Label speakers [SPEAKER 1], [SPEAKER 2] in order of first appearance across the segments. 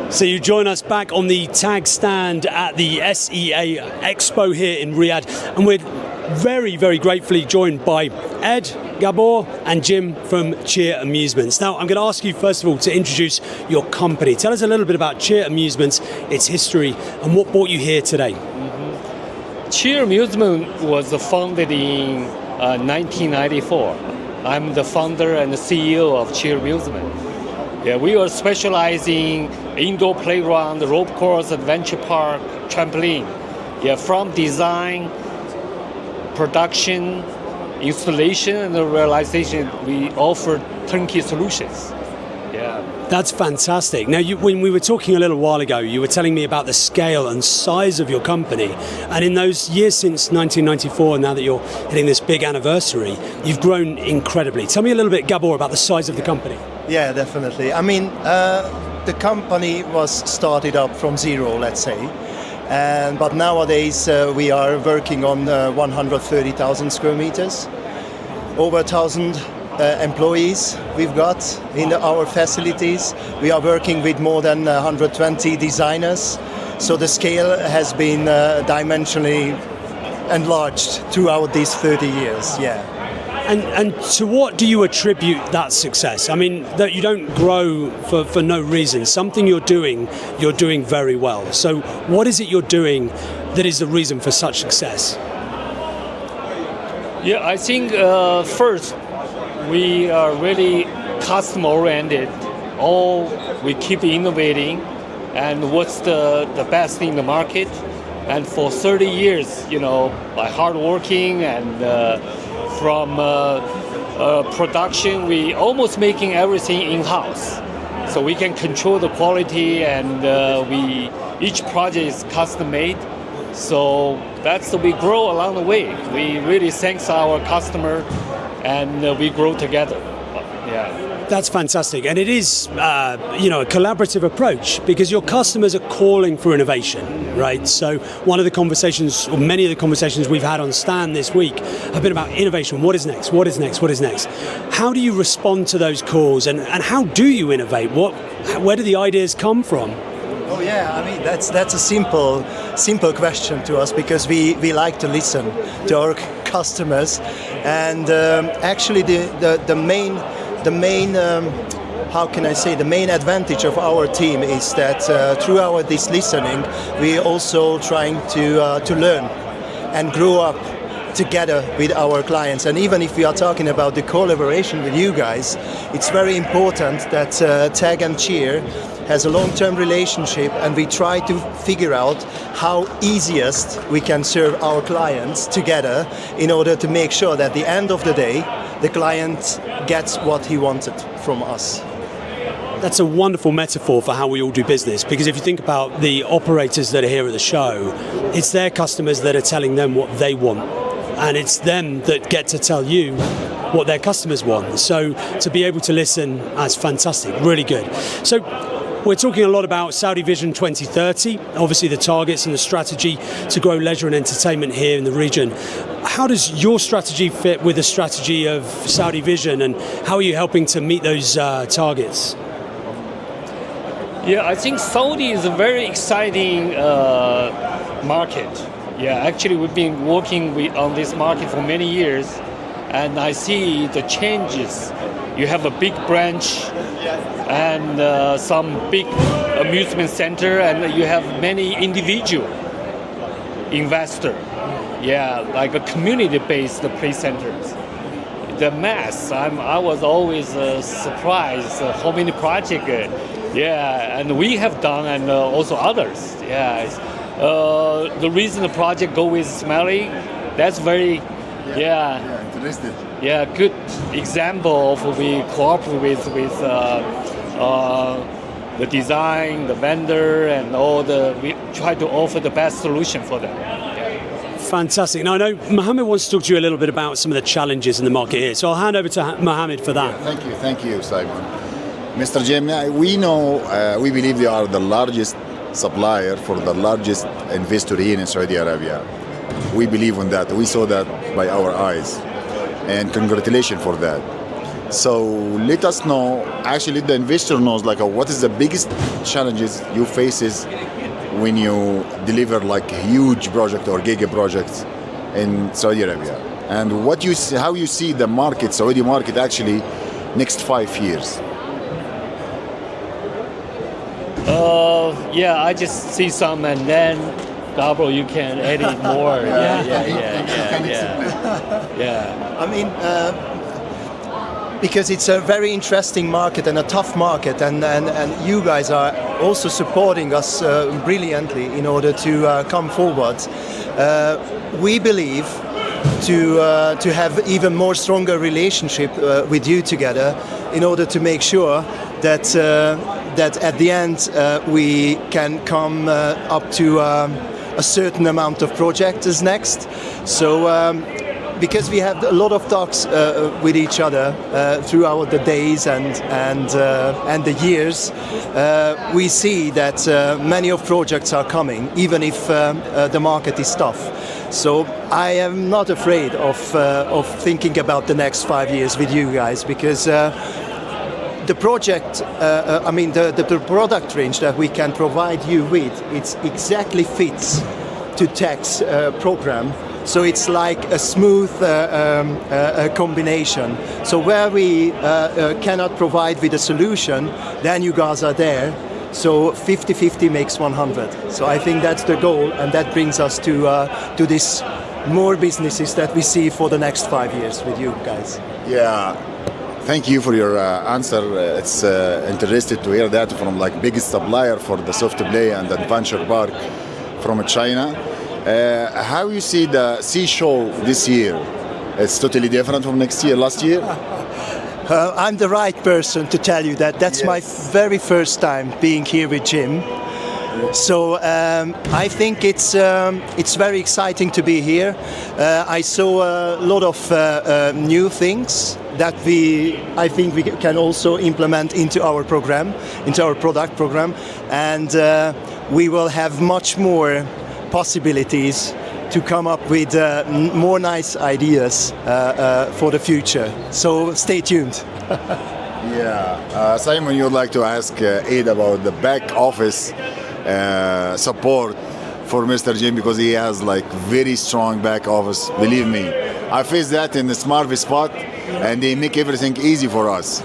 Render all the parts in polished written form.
[SPEAKER 1] So you join us back on the tag stand at the SEA Expo here in Riyadh, and we're very, very gratefully joined by Ed, Gabor and Jim from Cheer Amusements. Now I'm going to ask you first of all to introduce your company. Tell us a little bit about Cheer Amusements, its history and what brought you here today.
[SPEAKER 2] Cheer Amusement was founded in 1994. I'm the founder and the CEO of Cheer Amusement. Yeah, we are specializing indoor playground, rope course, adventure park, trampoline. Yeah, from design, production, installation, and the realization, we offer turnkey solutions. Yeah.
[SPEAKER 1] That's fantastic. Now, when we were talking a little while ago, you were telling me about the scale and size of your company. And in those years since 1994, now that you're hitting this big anniversary, you've grown incredibly. Tell me a little bit, Gabor, about the size of the company.
[SPEAKER 3] Yeah, definitely. I mean, the company was started up from zero, let's say. But nowadays we are working on 130,000 square meters, over 1,000 employees we've got in our facilities. We are working with more than 120 designers. So the scale has been dimensionally enlarged throughout these 30 years, yeah.
[SPEAKER 1] And to what do you attribute that success? I mean, that you don't grow for no reason. Something you're doing very well. So what is it you're doing that is the reason for such success?
[SPEAKER 2] Yeah, I think first, we are really customer-oriented. We keep innovating and what's the best in the market. And for 30 years, by hard working and from production, we almost making everything in-house. So we can control the quality and each project is custom-made. So we grow along the way. We really thank our customer and we grow together. Yeah.
[SPEAKER 1] That's fantastic, and it is, a collaborative approach because your customers are calling for innovation, right? So one of the conversations, or many of the conversations we've had on stand this week have been about innovation. What is next? What is next? What is next? How do you respond to those calls, and how do you innovate? Where do the ideas come from?
[SPEAKER 3] Oh yeah, I mean that's a simple question to us because we like to listen to our customers, and actually the main how can I say, the main advantage of our team is that throughout this listening, we also trying to learn and grow up together with our clients. And even if we are talking about the collaboration with you guys, it's very important that Tag and Cheer has a long-term relationship, and we try to figure out how easiest we can serve our clients together in order to make sure that at the end of the day, the client gets what he wanted from us.
[SPEAKER 1] That's a wonderful metaphor for how we all do business, because if you think about the operators that are here at the show, it's their customers that are telling them what they want, and it's them that get to tell you what their customers want. So to be able to listen, that's fantastic, really good. So we're talking a lot about Saudi Vision 2030, obviously the targets and the strategy to grow leisure and entertainment here in the region. How does your strategy fit with the strategy of Saudi Vision, and how are you helping to meet those targets?
[SPEAKER 2] Yeah, I think Saudi is a very exciting market. Yeah, actually we've been working on this market for many years, and I see the changes. You have a big branch and some big amusement center, and you have many individual investor. Yeah, like a community-based play centers. The mass, I was always surprised how many projects. And we have done, and also others. Yeah, the reason the project go with Smelly, that's very,
[SPEAKER 4] interested.
[SPEAKER 2] Yeah, good example of we cooperate with the design, the vendor, and we try to offer the best solution for them.
[SPEAKER 1] Fantastic. Now I know Mohammed wants to talk to you a little bit about some of the challenges in the market here, so I'll hand over to Mohammed for that.
[SPEAKER 4] Yeah, thank you, Simon. Mr. Jim, we believe they are the largest supplier for the largest investor here in Saudi Arabia. We believe in that. We saw that by our eyes, and congratulations for that. So let us know, actually let the investor knows like what is the biggest challenges you faces when you deliver like huge project or giga projects in Saudi Arabia, and what you see, how you see the market, Saudi market actually next 5 years.
[SPEAKER 2] Yeah, I just see some, and then Gabor, you can edit more. Yeah.
[SPEAKER 3] I mean, because it's a very interesting market and a tough market, and you guys are also supporting us brilliantly in order to come forward. We believe to have even more stronger relationship with you together in order to make sure that that at the end we can come up to a certain amount of projects as next. So because we have a lot of talks with each other throughout the days and the years, we see that many of projects are coming, even if the market is tough. So I am not afraid of thinking about the next 5 years with you guys, because the project, I mean the product range that we can provide you with, it exactly fits to tech's program. So it's like a smooth combination. So where we cannot provide with a solution, then you guys are there. So 50-50 makes 100. So I think that's the goal, and that brings us to this more businesses that we see for the next 5 years with you guys.
[SPEAKER 4] Yeah, thank you for your answer. It's interesting to hear that from like biggest supplier for the soft play and adventure park from China. How you see the Sea Show this year? It's totally different from last year.
[SPEAKER 3] I'm the right person to tell you that. That's my very first time being here with Jim. So I think it's very exciting to be here. I saw a lot of new things that I think we can also implement into our program, into our product program, and we will have much more possibilities to come up with more nice ideas for the future. So stay tuned.
[SPEAKER 4] Yeah, Simon, you'd like to ask Ed about the back office support for Mr. Jim, because he has like very strong back office. Believe me, I face that in the Smart spot, and they make everything easy for us.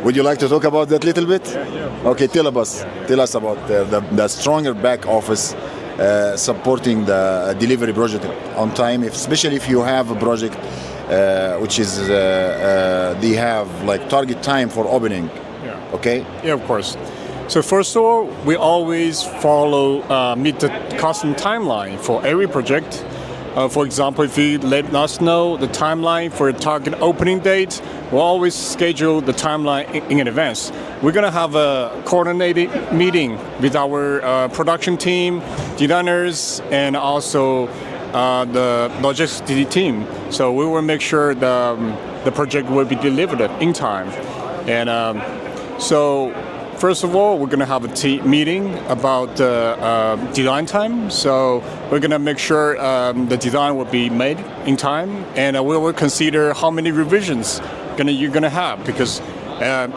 [SPEAKER 4] Would you like to talk about that a little bit?
[SPEAKER 5] Yeah.
[SPEAKER 4] Okay, tell us about the stronger back office supporting the delivery project on time, especially if you have a project which is they have like target time for opening.
[SPEAKER 5] Yeah.
[SPEAKER 4] Okay.
[SPEAKER 5] Yeah, of course. So first of all, we always follow meet the custom timeline for every project. For example, if you let us know the timeline for a target opening date, we'll always schedule the timeline in advance. We're going to have a coordinated meeting with our production team, designers, and also the logistics team. So we will make sure the project will be delivered in time. And so first of all, we're going to have a team meeting about design time. So we're going to make sure the design will be made in time, and we will consider how many revisions you're going to have, because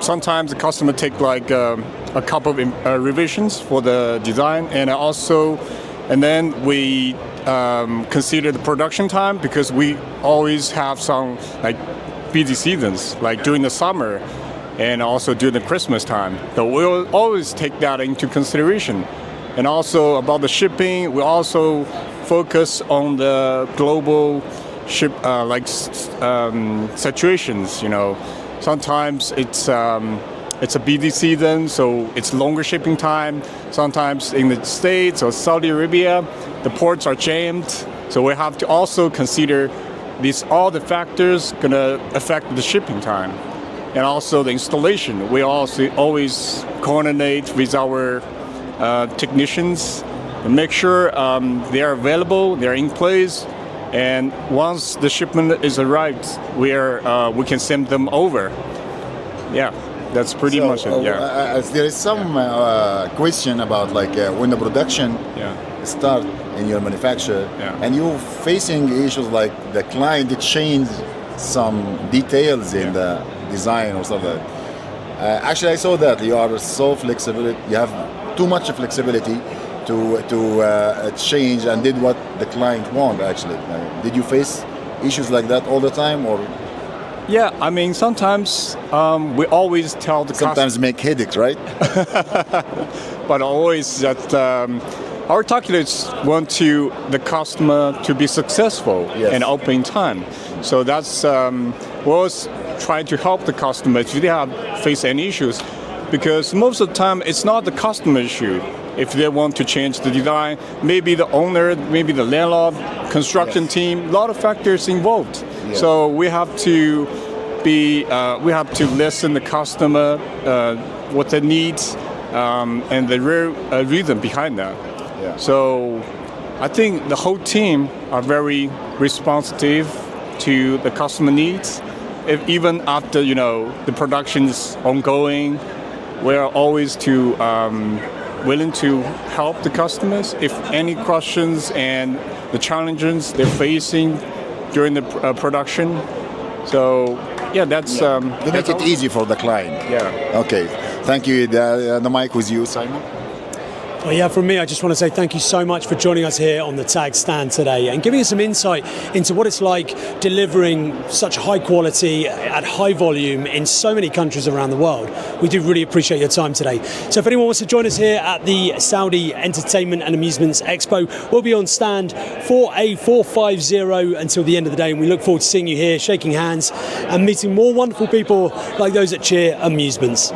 [SPEAKER 5] sometimes the customer take like a couple of revisions for the design, and then we consider the production time, because we always have some like busy seasons, like during the summer and also during the Christmas time. So we'll always take that into consideration. And also about the shipping, we also focus on the global ship situations. You know, sometimes it's a busy season, so it's longer shipping time. Sometimes in the States or Saudi Arabia, the ports are jammed. So we have to also consider all the factors gonna affect the shipping time. And also the installation. We also always coordinate with our technicians and make sure they are available, they are in place, and once the shipment is arrived, we can send them over. Yeah, that's pretty much it. Yeah.
[SPEAKER 4] There is some question about like when the production start in your manufacturer, and you facing issues like the client change some details in the design or something. Actually, I saw that you are so flexible. You have too much flexibility to change and did what the client want. Actually, did you face issues like that all the time, or
[SPEAKER 5] Yeah, I mean, sometimes we always tell the
[SPEAKER 4] sometimes make headaches, right?
[SPEAKER 5] but always that our targets want the customer to be successful
[SPEAKER 4] Yes.
[SPEAKER 5] and open time. So that's we always try to help the customer if they have face any issues, because most of the time it's not the customer issue. If they want to change the design, maybe the owner, maybe the landlord, construction
[SPEAKER 4] Yes.
[SPEAKER 5] team, a lot of factors involved.
[SPEAKER 4] Yeah.
[SPEAKER 5] So we have to listen the customer, what they need, and the real reason behind that.
[SPEAKER 4] Yeah.
[SPEAKER 5] So I think the whole team are very responsive to the customer needs. Even after the production is ongoing, we are always willing to help the customers if any questions and the challenges they're facing during the production. So yeah, that's
[SPEAKER 4] To make it easy for the client.
[SPEAKER 5] Yeah.
[SPEAKER 4] Okay. Thank you. The mic with you, Simon.
[SPEAKER 1] Well, yeah, from me, I just want to say thank you so much for joining us here on the TAG stand today and giving us some insight into what it's like delivering such high quality at high volume in so many countries around the world. We do really appreciate your time today. So if anyone wants to join us here at the Saudi Entertainment and Amusements Expo, we'll be on stand 4A450 until the end of the day, and we look forward to seeing you here, shaking hands and meeting more wonderful people like those at Cheer Amusements.